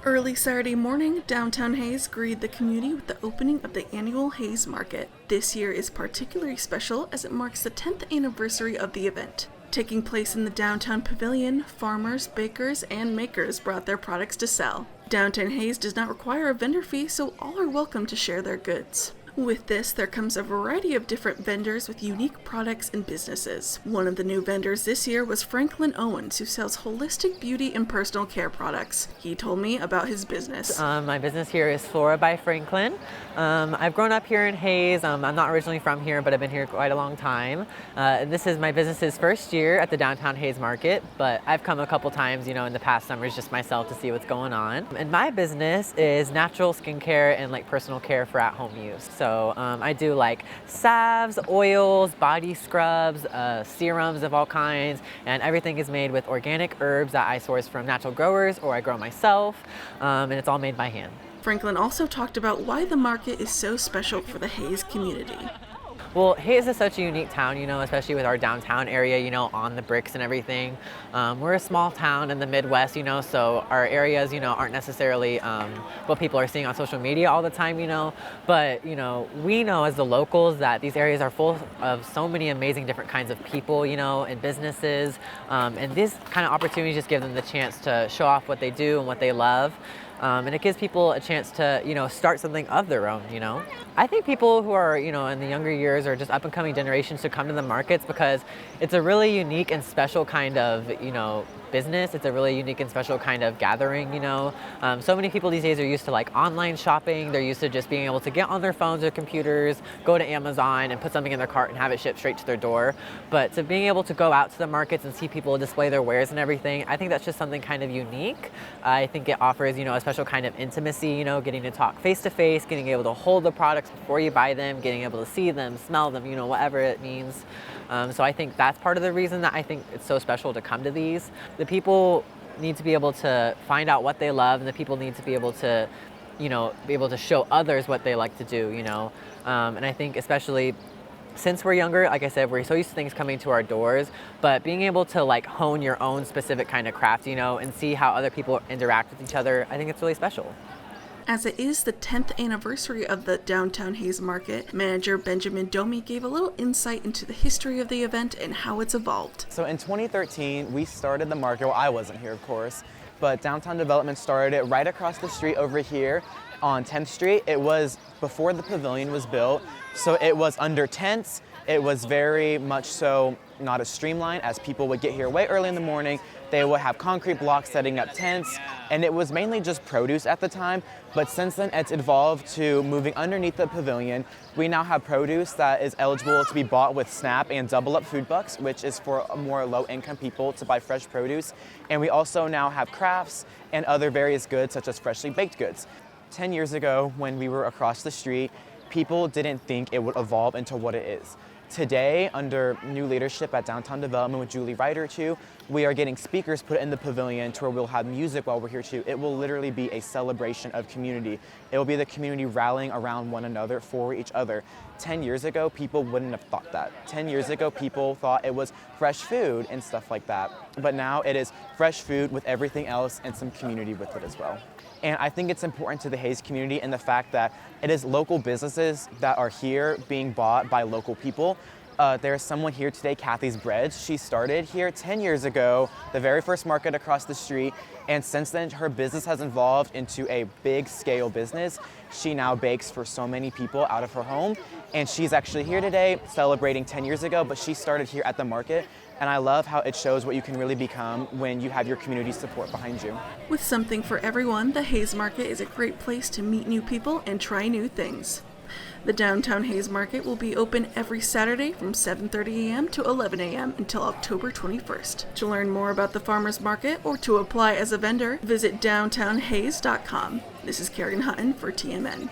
Early Saturday morning, downtown Hayes greeted the community with the opening of the annual Hayes Market. This year is particularly special as it marks the 10th anniversary of the event. Taking place in the downtown pavilion, farmers, bakers, and makers brought their products to sell. Downtown Hayes does not require a vendor fee, so all are welcome to share their goods. With this, there comes a variety of different vendors with unique products and businesses. One of the new vendors this year was Franklin Owens, who sells holistic beauty and personal care products. He told me about his business. My business here is Flora by Franklin. I've grown up here in Hayes. I'm not originally from here, but I've been here quite a long time. This is my business's first year at the downtown Hayes Market, but I've come a couple times, in the past summers just myself to see what's going on. And my business is natural skincare and personal care for at-home use. So I do salves, oils, body scrubs, serums of all kinds, and everything is made with organic herbs that I source from natural growers or I grow myself, and it's all made by hand. Franklin also talked about why the market is so special for the Hayes community. Well, Hayes is such a unique town, especially with our downtown area, on the bricks and everything. We're a small town in the Midwest, so our areas, aren't necessarily what people are seeing on social media all the time, but, we know as the locals that these areas are full of so many amazing different kinds of people, and businesses, and these kind of opportunities just give them the chance to show off what they do and what they love. And it gives people a chance to, start something of their own, I think people who are, in the younger years or just up and coming generations should come to the markets because it's a really unique and special kind of, business. It's a really unique and special kind of gathering, So many people these days are used to online shopping. They're used to just being able to get on their phones or computers, go to Amazon and put something in their cart and have it shipped straight to their door. But to being able to go out to the markets and see people display their wares and everything, I think that's just something kind of unique. I think it offers, a special kind of intimacy, getting to talk face to face, getting able to hold the products before you buy them, getting able to see them, smell them, whatever it means. So I think that's part of the reason that I think it's so special to come to these. The people need to be able to find out what they love, and the people need to be able to, be able to show others what they like to do, and I think especially since we're younger, like I said, we're so used to things coming to our doors, but being able to hone your own specific kind of craft, and see how other people interact with each other, I think it's really special. As it is the 10th anniversary of the Downtown Hayes Market, manager Benjamin Domi gave a little insight into the history of the event and how it's evolved. So in 2013, we started the market. Well, I wasn't here, of course, but Downtown Development started it right across the street over here on 10th Street. It was before the pavilion was built, so it was under tents. It was very much so not as streamlined as people would get here way early in the morning. They would have concrete blocks setting up tents, and it was mainly just produce at the time. But since then, it's evolved to moving underneath the pavilion. We now have produce that is eligible to be bought with SNAP and Double Up food bucks, which is for more low-income people to buy fresh produce. And we also now have crafts and other various goods, such as freshly baked goods. 10 years ago, when we were across the street, people didn't think it would evolve into what it is. Today, under new leadership at Downtown Development with Julie Ryder too, we are getting speakers put in the pavilion to where we'll have music while we're here too. It will literally be a celebration of community. It will be the community rallying around one another for each other. 10 years ago, people wouldn't have thought that. 10 years ago, people thought it was fresh food and stuff like that. But now it is fresh food with everything else and some community with it as well. And I think it's important to the Hayes community in the fact that it is local businesses that are here being bought by local people. There's someone here today, Kathy's Breads. She started here 10 years ago, the very first market across the street. And since then, her business has evolved into a big scale business. She now bakes for so many people out of her home. And she's actually here today celebrating 10 years ago, but she started here at the market. And I love how it shows what you can really become when you have your community support behind you. With something for everyone, the Hayes Market is a great place to meet new people and try new things. The Downtown Hayes Market will be open every Saturday from 7:30 a.m. to 11 a.m. until October 21st. To learn more about the farmers market or to apply as a vendor, visit downtownhayes.com. This is Kerrigan Hutton for TMN.